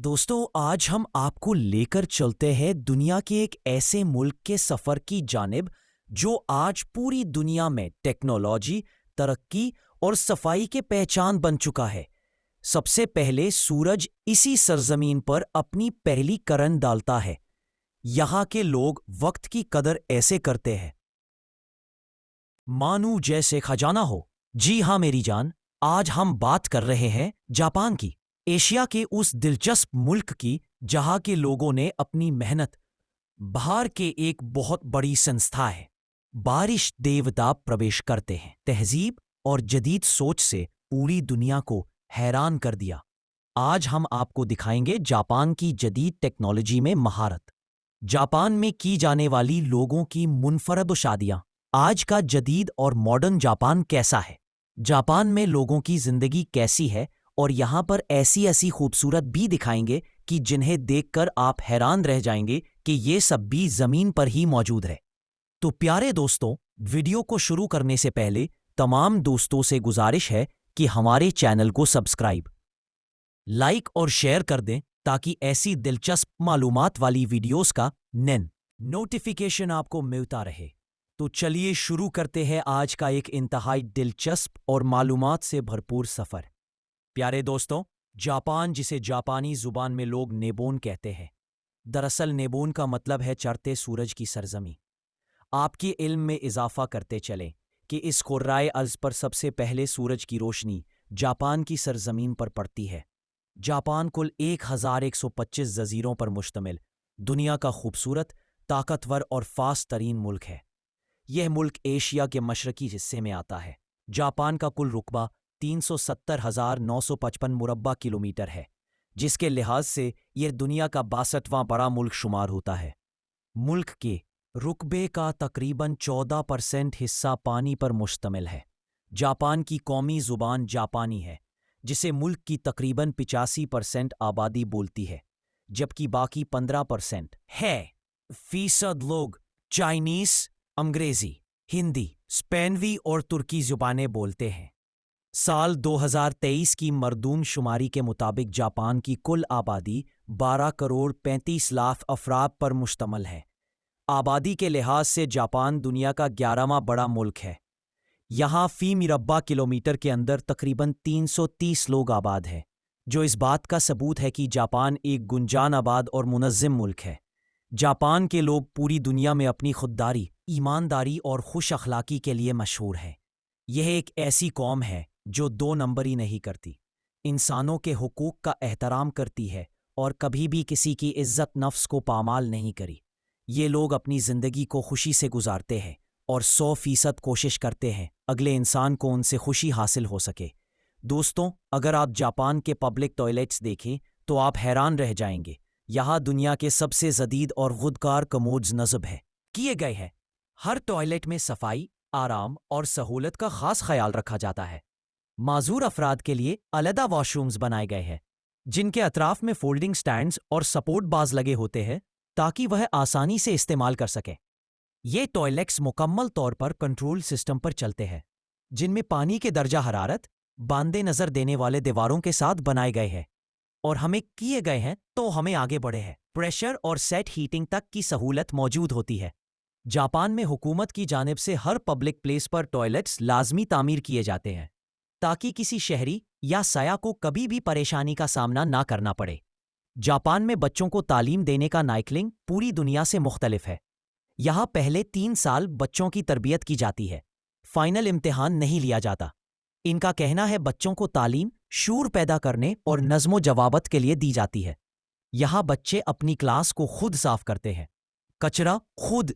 दोस्तों, आज हम आपको लेकर चलते हैं दुनिया के एक ऐसे मुल्क के सफर की जानिब जो आज पूरी दुनिया में टेक्नोलॉजी, तरक्की और सफाई के पहचान बन चुका है। सबसे पहले सूरज इसी सरजमीन पर अपनी पहली किरण डालता है। यहाँ के लोग वक्त की कदर ऐसे करते हैं मानो जैसे खजाना हो। जी हाँ मेरी जान, आज हम बात कर रहे हैं जापान की, एशिया के उस दिलचस्प मुल्क की जहां के लोगों ने अपनी मेहनत बाहर के एक बहुत बड़ी संस्था है बारिश देवता प्रवेश करते हैं, तहजीब और जदीद सोच से पूरी दुनिया को हैरान कर दिया। आज हम आपको दिखाएंगे जापान की जदीद टेक्नोलॉजी में महारत, जापान में की जाने वाली लोगों की मुनफरद शादियां। आज का जदीद और मॉडर्न जापान कैसा है, जापान में लोगों की जिंदगी कैसी है, और यहाँ पर ऐसी ऐसी खूबसूरत भी दिखाएंगे कि जिन्हें देखकर आप हैरान रह जाएंगे कि ये सब भी जमीन पर ही मौजूद है। तो प्यारे दोस्तों, वीडियो को शुरू करने से पहले तमाम दोस्तों से गुजारिश है कि हमारे चैनल को सब्सक्राइब, लाइक और शेयर कर दें ताकि ऐसी दिलचस्प मालूमात वाली वीडियोस का नोटिफिकेशन आपको मिलता रहे। तो चलिए शुरू करते हैं आज का एक इंतहाई दिलचस्प और मालूमात से भरपूर सफर। प्यारे दोस्तों, जापान, जिसे जापानी जुबान में लोग नेबोन कहते हैं, दरअसल नेबोन का मतलब है चढ़ते सूरज की सरजमी। आपके इल्म में इजाफा करते चलें कि इस खुर्राए अर्ज पर सबसे पहले सूरज की रोशनी जापान की सरजमीन पर पड़ती है। जापान कुल 1125 जजीरों पर मुश्तमिल दुनिया का खूबसूरत, ताकतवर और फास्ट तरीन मुल्क है। यह मुल्क एशिया के मशरकी हिस्से में आता है। जापान का कुल रुकबा 370,955 मुरब्बा किलोमीटर है, जिसके लिहाज से यह दुनिया का 62वां बड़ा मुल्क शुमार होता है। मुल्क के रुकबे का तकरीबन 14% हिस्सा पानी पर मुश्तमिल है। जापान की कौमी जुबान जापानी है, जिसे मुल्क की तकरीबन 85% आबादी बोलती है, जबकि बाकी 15% है फीसद लोग चाइनीज, अंग्रेजी, हिंदी, स्पेनवी और तुर्की जुबानें बोलते हैं। साल 2023 की मरदूम शुमारी के मुताबिक जापान की कुल आबादी 12 करोड़ 35 लाख अफराद पर मुश्तमिल है। आबादी के लिहाज से जापान दुनिया का 11वां बड़ा मुल्क है। यहाँ फी मुरब्बा किलोमीटर के अंदर तकरीबन 330 लोग आबाद हैं, जो इस बात का सबूत है कि जापान एक गुंजान आबाद और मुनज़्ज़म मुल्क है। जापान के लोग पूरी दुनिया में अपनी खुददारी, ईमानदारी और खुश अखलाकी के लिए मशहूर है। यह एक ऐसी कौम है जो दो नंबरी नहीं करती, इंसानों के हुकूक का एहतराम करती है और कभी भी किसी की इज्जत नफ्स को पामाल नहीं करी। ये लोग अपनी ज़िंदगी को खुशी से गुजारते हैं और 100% कोशिश करते हैं अगले इंसान को उनसे खुशी हासिल हो सके। दोस्तों, अगर आप जापान के पब्लिक टॉयलेट्स देखें तो आप हैरान रह जाएंगे। यहाँ दुनिया के सबसे जदीद और गुदकार कमोड्स नस्ब है किए गए हैं। हर टॉयलेट में सफाई, आराम और सहूलत का खास ख्याल रखा जाता है। माजूर अफराद के लिए अलहदा वॉशरूम्स बनाए गए हैं, जिनके अतराफ में फोल्डिंग स्टैंड्स और सपोर्ट बार्स लगे होते हैं ताकि वह आसानी से इस्तेमाल कर सके। ये टॉयलेट्स मुकम्मल तौर पर कंट्रोल सिस्टम पर चलते हैं, जिनमें पानी के दर्जा हरारत बांधे नजर देने वाले दीवारों के साथ बनाए गए हैं और हमें किए गए हैं तो हमें आगे बढ़े हैं। प्रेशर और सेट हीटिंग तक की सहूलत मौजूद होती है। जापान में हुकूमत की जानिब से हर पब्लिक प्लेस पर टॉयलेट्स लाजमी तामीर किए जाते हैं ताकि किसी शहरी या सयाह को कभी भी परेशानी का सामना ना करना पड़े। जापान में बच्चों को तालीम देने का नाइकलिंग पूरी दुनिया से मुख्तलिफ है। यहाँ पहले 3 साल बच्चों की तरबियत की जाती है, फाइनल इम्तिहान नहीं लिया जाता। इनका कहना है बच्चों को तालीम शूर पैदा करने और नज़्मो जवाबत के लिए दी जाती है। यहाँ बच्चे अपनी क्लास को खुद साफ करते हैं, कचरा खुद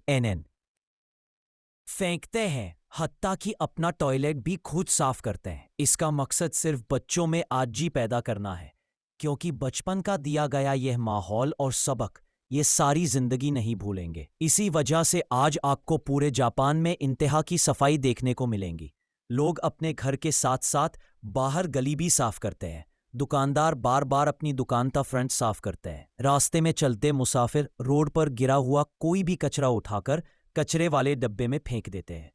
फेंकते हैं, हत्ता कि अपना टॉयलेट भी खुद साफ करते हैं। इसका मकसद सिर्फ बच्चों में आजी पैदा करना है, क्योंकि बचपन का दिया गया यह माहौल और सबक ये सारी जिंदगी नहीं भूलेंगे। इसी वजह से आज आपको पूरे जापान में इंतहा की सफाई देखने को मिलेंगी। लोग अपने घर के साथ साथ बाहर गली भी साफ करते हैं। दुकानदार बार बार अपनी दुकान का फ्रंट साफ करते हैं। रास्ते में चलते मुसाफिर रोड पर गिरा हुआ कोई भी कचरा उठाकर कचरे वाले डब्बे में फेंक देते हैं।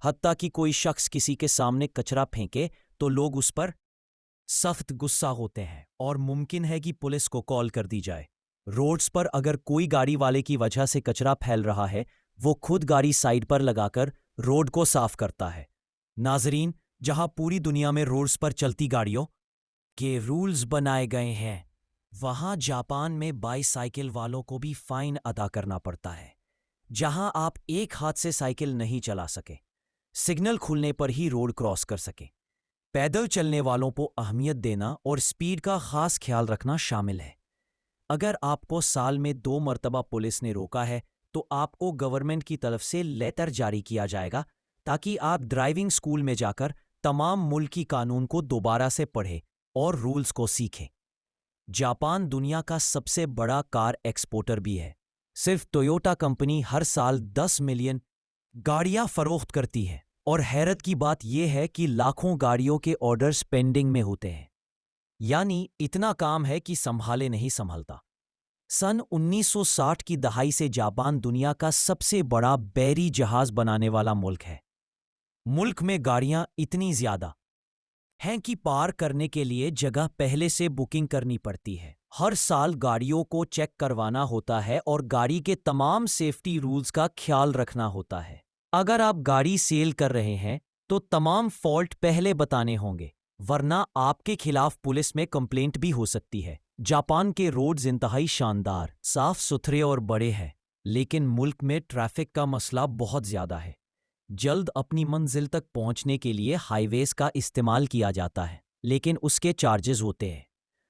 हत्ता कि कोई शख्स किसी के सामने कचरा फेंके तो लोग उस पर सख्त गुस्सा होते हैं और मुमकिन है कि पुलिस को कॉल कर दी जाए। रोड्स पर अगर कोई गाड़ी वाले की वजह से कचरा फैल रहा है, वो खुद गाड़ी साइड पर लगाकर रोड को साफ करता है। नाजरीन, जहां पूरी दुनिया में रोड्स पर चलती गाड़ियों के रूल्स बनाए गए हैं, वहां जापान में बाईसाइकिल वालों को भी फाइन अदा करना पड़ता है। जहां आप एक हाथ से साइकिल नहीं चला सके, सिग्नल खुलने पर ही रोड क्रॉस कर सके। पैदल चलने वालों को अहमियत देना और स्पीड का खास ख्याल रखना शामिल है। अगर आपको साल में 2 मरतबा पुलिस ने रोका है, तो आपको गवर्नमेंट की तरफ से लेटर जारी किया जाएगा ताकि आप ड्राइविंग स्कूल में जाकर तमाम मुल्की कानून को दोबारा से पढ़ें और रूल्स को सीखें। जापान दुनिया का सबसे बड़ा कार एक्सपोर्टर भी है। सिर्फ टोयोटा कंपनी हर साल 10 मिलियन गाड़ियां फरोख्त करती है और हैरत की बात यह है कि लाखों गाड़ियों के ऑर्डर्स पेंडिंग में होते हैं। यानी इतना काम है कि संभाले नहीं संभलता। सन 1960 की दहाई से जापान दुनिया का सबसे बड़ा बहरी जहाज बनाने वाला मुल्क है। मुल्क में गाड़ियां इतनी ज्यादा हैं कि पार करने के लिए जगह पहले से बुकिंग करनी पड़ती है। हर साल गाड़ियों को चेक करवाना होता है और गाड़ी के तमाम सेफ्टी रूल्स का ख्याल रखना होता है। अगर आप गाड़ी सेल कर रहे हैं तो तमाम फॉल्ट पहले बताने होंगे, वरना आपके खिलाफ पुलिस में कंप्लेंट भी हो सकती है। जापान के रोड्स इंतहाई शानदार, साफ सुथरे और बड़े हैं, लेकिन मुल्क में ट्रैफिक का मसला बहुत ज्यादा है। जल्द अपनी मंजिल तक पहुंचने के लिए हाईवेज का इस्तेमाल किया जाता है, लेकिन उसके चार्जेस होते हैं।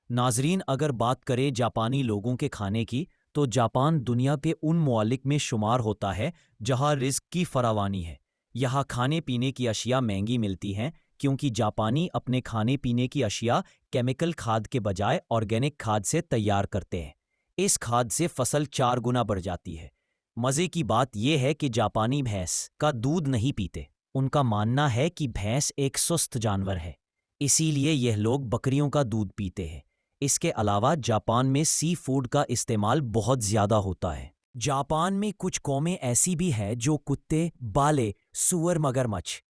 नाजरीन, अगर बात करें जापानी लोगों के खाने की, तो जापान दुनिया के उन मुआलिक में शुमार होता है जहां रिस्क की फरावानी है। यहाँ खाने पीने की अशिया महंगी मिलती हैं क्योंकि जापानी अपने खाने पीने की अशिया केमिकल खाद के बजाय ऑर्गेनिक खाद से तैयार करते हैं। इस खाद से फसल 4 गुना बढ़ जाती है। मज़े की बात यह है कि जापानी भैंस का दूध नहीं पीते। उनका मानना है कि भैंस एक सुस्त जानवर है, इसीलिए यह लोग बकरियों का दूध पीते हैं। इसके अलावा जापान में सी फूड का इस्तेमाल बहुत ज़्यादा होता है। जापान में कुछ कौमें ऐसी भी हैं जो कुत्ते, बाले, सूअर, मगरमच्छ,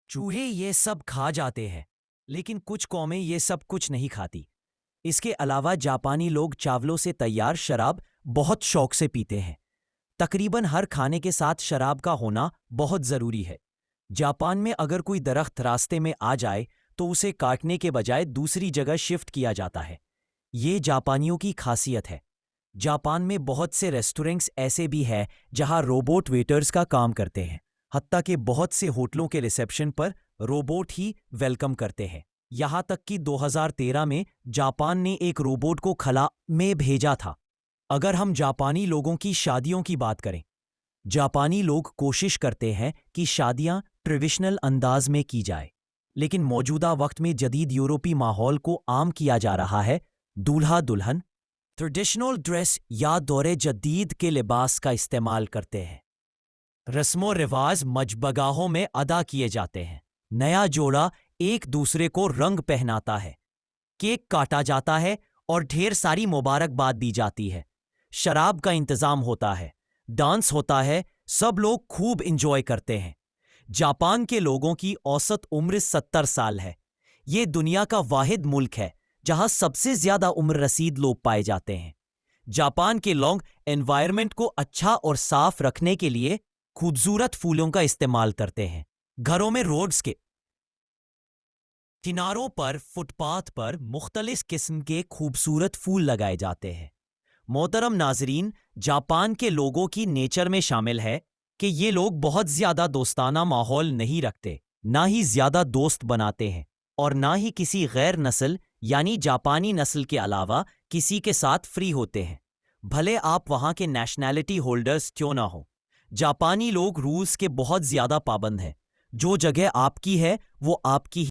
चूहे ये सब खा जाते हैं, लेकिन कुछ कौमें ये सब कुछ नहीं खाती। इसके अलावा जापानी लोग चावलों से तैयार शराब बहुत शौक से पीते हैं। तकरीबन हर खाने के साथ शराब का होना बहुत ज़रूरी है। जापान में अगर कोई दरख्त रास्ते में आ जाए तो उसे काटने के बजाय दूसरी जगह शिफ्ट किया जाता है। ये जापानियों की खासियत है। जापान में बहुत से रेस्टोरेंट्स ऐसे भी हैं जहां रोबोट वेटर्स का काम करते हैं। हत्ता कि बहुत से होटलों के रिसेप्शन पर रोबोट ही वेलकम करते हैं। यहाँ तक कि 2013 में जापान ने एक रोबोट को खला में भेजा था। अगर हम जापानी लोगों की शादियों की बात करें, जापानी लोग कोशिश करते हैं कि शादियां ट्रेडिशनल अंदाज में की जाए, लेकिन मौजूदा वक्त में जदीद यूरोपी माहौल को आम किया जा रहा है। दूल्हा दुल्हन ट्रेडिशनल ड्रेस या दौरे जदीद के लिबास का इस्तेमाल करते हैं। रस्मों रिवाज मजबगाहों में अदा किए जाते हैं। नया जोड़ा एक दूसरे को रंग पहनाता है, केक काटा जाता है और ढेर सारी मुबारकबाद दी जाती है। शराब का इंतजाम होता है, डांस होता है, सब लोग खूब इंजॉय करते हैं। जापान के लोगों की औसत उम्र 70 साल है। ये दुनिया का वाहिद मुल्क है जहां सबसे ज्यादा उम्र रसीद लोग पाए जाते हैं। जापान के लोग एनवायरनमेंट को अच्छा और साफ रखने के लिए खूबसूरत फूलों का इस्तेमाल करते हैं। घरों में रोड्स के किनारों पर, फुटपाथ पर मुख्तलिफ किस्म के खूबसूरत फूल लगाए जाते हैं। मोहतरम नाजरीन, जापान के लोगों की नेचर में शामिल है कि ये लोग बहुत ज्यादा दोस्ताना माहौल नहीं रखते, ना ही ज्यादा दोस्त बनाते हैं और ना ही किसी गैर नस्ल यानी जापानी नस्ल के अलावा किसी के साथ फ्री होते हैं, भले आप वहां के नेशनैलिटी होल्डर्स क्यों ना हो। जापानी लोग रूल्स के बहुत ज्यादा पाबंद हैं। जो जगह आपकी है वो आपकी